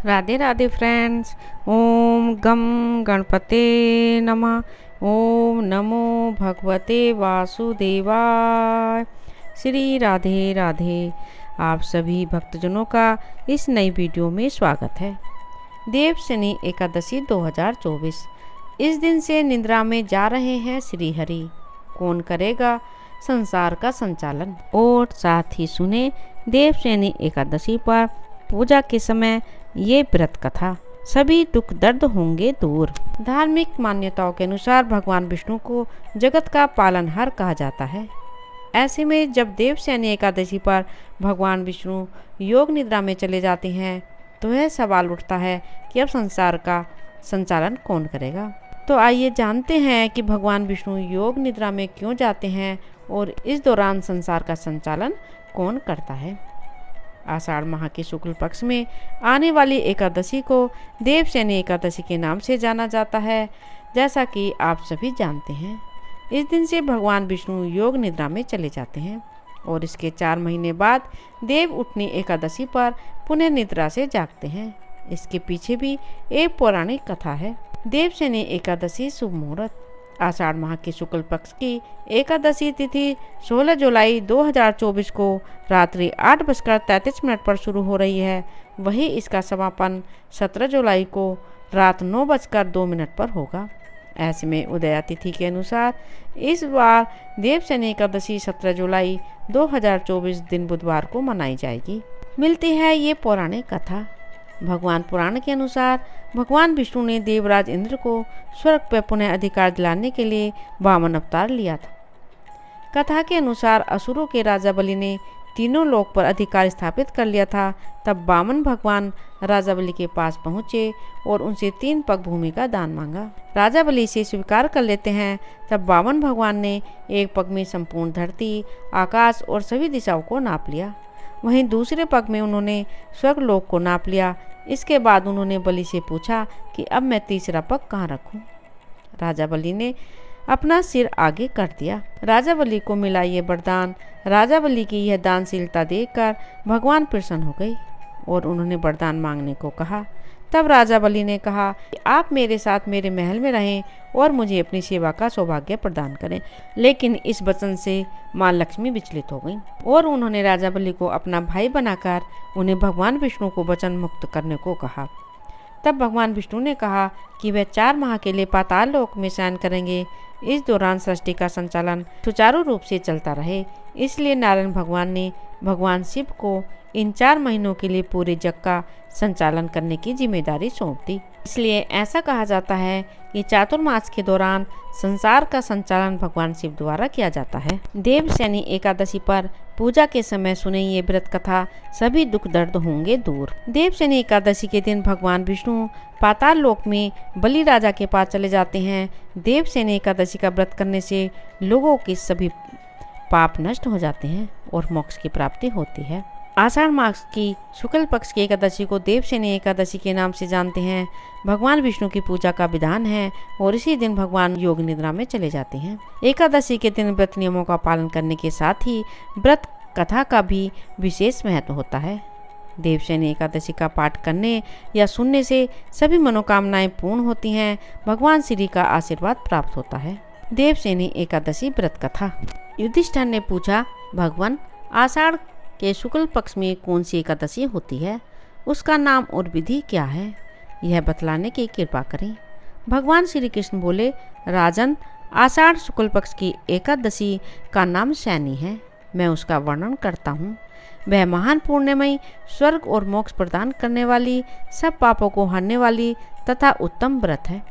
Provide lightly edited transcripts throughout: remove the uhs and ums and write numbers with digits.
Radhe Radhe friends. ओम गम गणपते नमः। ओम नमो भगवते वासुदेवाय। श्री राधे राधे। आप सभी भक्तजनों का इस नई वीडियो में स्वागत है। देव शनि एकादशी 2024। इस दिन से निद्रा में जा रहे हैं श्री हरि। कौन करेगा संसार का संचालन। और साथ ही सुने देव शनि एकादशी पर पूजा के समय ये व्रत कथा। सभी दुख दर्द होंगे दूर। धार्मिक मान्यताओं के अनुसार भगवान विष्णु को जगत का पालनहार कहा जाता है। ऐसे में जब देव शनि एकादशी पर भगवान विष्णु योग निद्रा में चले जाते हैं तो यह सवाल उठता है कि अब संसार का संचालन कौन करेगा। तो आइए जानते हैं कि भगवान विष्णु योग निद्रा में क्यों जाते हैं और इस दौरान संसार का संचालन कौन करता है। आषाढ़ माह के शुक्ल पक्ष में आने वाली एकादशी को देव शनि एकादशी के नाम से जाना जाता है, जैसा कि आप सभी जानते हैं। इस दिन से भगवान विष्णु योग निद्रा में चले जाते हैं और इसके 4 महीने बाद देव उठनी एकादशी पर पुनः निद्रा से जागते हैं। इसके पीछे भी एक पौराणिक कथा है। देव शनि एकादशी शुभ मुहूर्त। आषाढ़ माह के शुक्ल पक्ष की एकादशी तिथि 16 जुलाई 2024 को रात्रि 8:33 पर शुरू हो रही है। वहीं इसका समापन 17 जुलाई को रात 9:02 पर होगा। ऐसे में उदया तिथि के अनुसार इस बार देव शनि एकादशी 17 जुलाई 2024 दिन बुधवार को मनाई जाएगी। मिलती है ये पौराणिक कथा। भगवान पुराण के अनुसार भगवान विष्णु ने देवराज इंद्र को स्वर्ग पर पुनः अधिकार दिलाने के लिए वामन अवतार लिया था। कथा के अनुसार असुरों के राजा बलि ने तीनों लोक पर अधिकार स्थापित कर लिया था। तब वामन भगवान राजा बलि के पास पहुँचे और उनसे 3 पग भूमि का दान मांगा। राजा बलि इसे स्वीकार कर लेते हैं। तब वामन भगवान ने 1 पग में संपूर्ण धरती, आकाश और सभी दिशाओं को नाप लिया। वहीं दूसरे पग में उन्होंने स्वर्गलोक को नाप लिया। इसके बाद उन्होंने बलि से पूछा कि अब मैं तीसरा पग कहाँ रखूं। राजा बलि ने अपना सिर आगे कर दिया। राजा बलि को मिला ये वरदान। राजा बलि की यह दानशीलता देखकर भगवान प्रसन्न हो गए और उन्होंने वरदान मांगने को कहा। तब राजा बलि ने कहा कि आप मेरे साथ मेरे महल में रहें और मुझे अपनी सेवा का सौभाग्य प्रदान करें। लेकिन इस वचन से माँ लक्ष्मी विचलित हो गईं और उन्होंने राजा बलि को अपना भाई बनाकर उन्हें भगवान विष्णु को वचन मुक्त करने को कहा। तब भगवान विष्णु ने कहा कि वह 4 माह के लिए पाताल लोक में शयन करेंगे। इस दौरान सृष्टि का संचालन सुचारू रूप से चलता रहे, इसलिए नारायण भगवान ने भगवान शिव को इन 4 महीनों के लिए पूरे जग का संचालन करने की जिम्मेदारी सौंप दी। इसलिए ऐसा कहा जाता है कि चातुर्मास के दौरान संसार का संचालन भगवान शिव द्वारा किया जाता है। देव शनि एकादशी पर पूजा के समय सुने ये व्रत कथा, सभी दुख दर्द होंगे दूर। देव शनि एकादशी के दिन भगवान विष्णु पाताल लोक में बलि राजा के पास चले जाते हैं। देव शनि एकादशी का व्रत करने से लोगों के सभी पाप नष्ट हो जाते हैं और मोक्ष की प्राप्ति होती है। आषाढ़ मास की शुक्ल पक्ष की एकादशी को देव शनि एकादशी के नाम से जानते हैं। भगवान विष्णु की पूजा का विधान है और इसी दिन भगवान योग निद्रा में चले जाते हैं। एकादशी के दिन व्रत नियमों का पालन करने के साथ ही व्रत कथा का भी विशेष महत्व होता है। देव शनि एकादशी का पाठ करने या सुनने से सभी मनोकामनाएं पूर्ण होती हैं। भगवान श्री का आशीर्वाद प्राप्त होता है। देव शनि एकादशी व्रत कथा। युधिष्ठिर ने पूछा, भगवान आषाढ़ के शुक्ल पक्ष में कौन सी एकादशी होती है, उसका नाम और विधि क्या है, यह बतलाने की कृपा करें। भगवान श्री कृष्ण बोले, राजन, आषाढ़ शुक्ल पक्ष की एकादशी का नाम शनि है। मैं उसका वर्णन करता हूँ। वह महान पुण्यमयी, स्वर्ग और मोक्ष प्रदान करने वाली, सब पापों को हरने वाली तथा उत्तम व्रत है।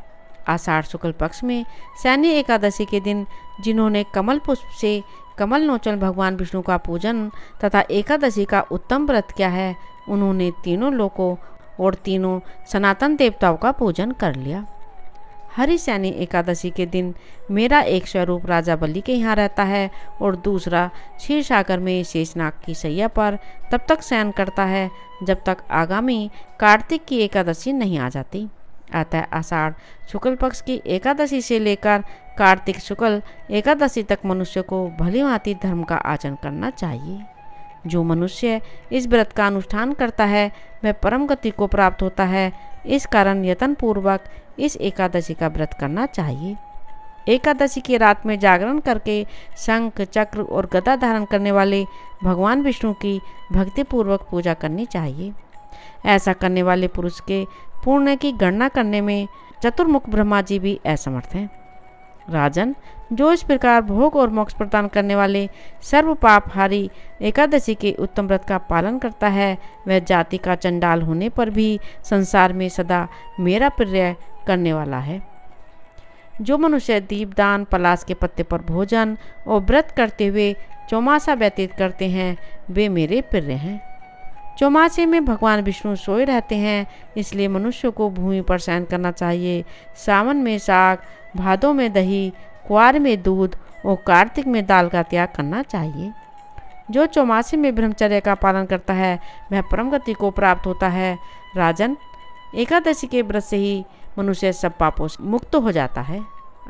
आषाढ़ शुक्ल पक्ष में शनि एकादशी के दिन जिन्होंने कमल पुष्प से कमल नोचन भगवान विष्णु का पूजन तथा एकादशी का उत्तम व्रत किया है, उन्होंने तीनों लोकों और तीनों सनातन देवताओं का पूजन कर लिया। हरि शनि एकादशी के दिन मेरा एक स्वरूप राजा बलि के यहाँ रहता है और दूसरा क्षीर सागर में शेषनाग की सैया पर तब तक शयन करता है जब तक आगामी कार्तिक की एकादशी नहीं आ जाती। अतः आषाढ़ शुक्ल पक्ष की एकादशी से लेकर कार्तिक शुक्ल एकादशी तक मनुष्य को भली भांति धर्म का आचरण करना चाहिए। जो मनुष्य इस व्रत का अनुष्ठान करता है वह परम गति को प्राप्त होता है। इस कारण यत्न पूर्वक इस एकादशी का व्रत करना चाहिए। एकादशी की रात में जागरण करके शंख, चक्र और गदा धारण करने वाले भगवान विष्णु की भक्तिपूर्वक पूजा करनी चाहिए। ऐसा करने वाले पुरुष के पुण्य की गणना करने में चतुर्मुख ब्रह्मा जी भी असमर्थ हैं। राजन, जो इस प्रकार भोग और मोक्ष प्रदान करने वाले सर्व पापहारी एकादशी के उत्तम व्रत का पालन करता है, वह जाति का चंडाल होने पर भी संसार में सदा मेरा प्रिय करने वाला है। जो मनुष्य दीपदान, पलाश के पत्ते पर भोजन और व्रत करते हुए चौमासा व्यतीत करते हैं, वे मेरे प्रिय हैं। चौमासे में भगवान विष्णु सोए रहते हैं, इसलिए मनुष्य को भूमि पर शयन करना चाहिए। सावन में साग, भादों में दही, कुआर में दूध और कार्तिक में दाल का त्याग करना चाहिए। जो चौमासे में ब्रह्मचर्य का पालन करता है वह परम गति को प्राप्त होता है। राजन, एकादशी के व्रत से ही मनुष्य सब पापों से मुक्त हो जाता है,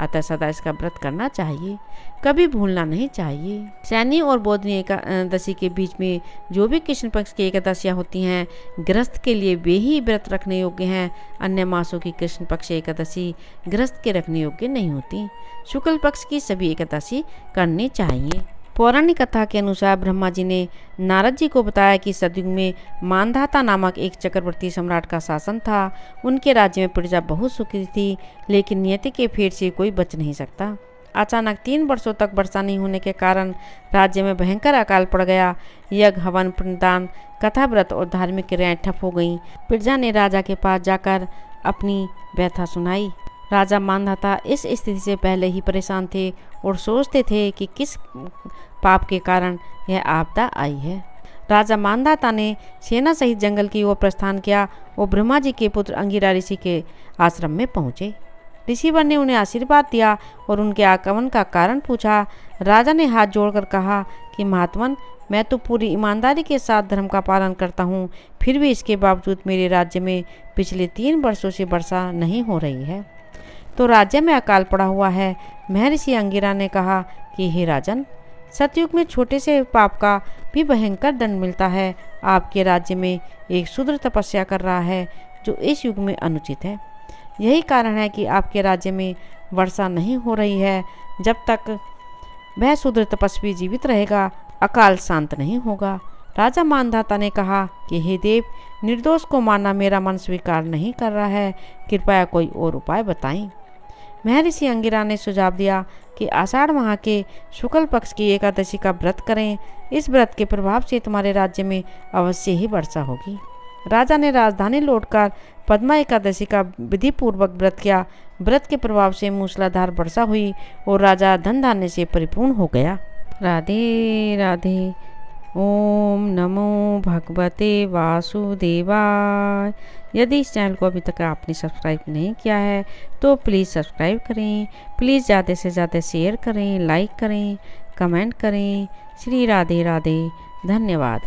अतः सदा इसका व्रत करना चाहिए, कभी भूलना नहीं चाहिए। शैनी और बोधनी एकादशी के बीच में जो भी कृष्ण पक्ष की एकादशियाँ होती हैं, गृहस्थ के लिए वे ही व्रत रखने योग्य हैं। अन्य मासों की कृष्ण पक्ष एकादशी गृहस्थ के रखने योग्य नहीं होती। शुक्ल पक्ष की सभी एकादशी करनी चाहिए। पौराणिक कथा के अनुसार ब्रह्मा जी ने नारद जी को बताया कि सतयुग में मानधाता नामक एक चक्रवर्ती सम्राट का शासन था। उनके राज्य में प्रजा बहुत सुखी थी, लेकिन नियति के फेर से कोई बच नहीं सकता। अचानक 3 वर्षों तक वर्षा नहीं होने के कारण राज्य में भयंकर अकाल पड़ गया। यज्ञ, हवन, पिंडदान, कथा, व्रत और धार्मिक क्रियाएं ठप हो गईं। प्रजा ने राजा के पास जाकर अपनी व्यथा सुनाई। राजा मानधाता इस स्थिति से पहले ही परेशान थे और सोचते थे कि किस पाप के कारण यह आपदा आई है। राजा मानधाता ने सेना सहित जंगल की ओर प्रस्थान किया और ब्रह्मा जी के पुत्र अंगिरा ऋषि के आश्रम में पहुँचे। ऋषिवर ने उन्हें आशीर्वाद दिया और उनके आगमन का कारण पूछा। राजा ने हाथ जोड़कर कहा कि महात्मन, मैं तो पूरी ईमानदारी के साथ धर्म का पालन करता हूँ, फिर भी इसके बावजूद मेरे राज्य में पिछले 3 वर्षों से वर्षा नहीं हो रही है, तो राज्य में अकाल पड़ा हुआ है। महर्षि अंगिरा ने कहा कि हे राजन, सतयुग में छोटे से पाप का भी भयंकर दंड मिलता है। आपके राज्य में एक शूद्र तपस्या कर रहा है, जो इस युग में अनुचित है। यही कारण है कि आपके राज्य में वर्षा नहीं हो रही है। जब तक वह शूद्र तपस्वी जीवित रहेगा, अकाल शांत नहीं होगा। राजा मानधाता ने कहा कि हे देव, निर्दोष को मारना मेरा मन स्वीकार नहीं कर रहा है, कृपया कोई और उपाय बताएं। महर्षि अंगिरा ने सुझाव दिया कि आषाढ़ माह के शुक्ल पक्ष की एकादशी का व्रत करें। इस व्रत के प्रभाव से तुम्हारे राज्य में अवश्य ही वर्षा होगी। राजा ने राजधानी लौटकर पद्मा एकादशी का विधि पूर्वक व्रत किया। व्रत के प्रभाव से मूसलाधार वर्षा हुई और राजा धन धान्य से परिपूर्ण हो गया। राधे राधे। ओम नमो भगवते वासुदेवाय। यदि इस चैनल को अभी तक आपने सब्सक्राइब नहीं किया है तो प्लीज़ सब्सक्राइब करें। प्लीज़ ज़्यादा से ज़्यादा शेयर करें, लाइक करें, कमेंट करें। श्री राधे राधे। धन्यवाद।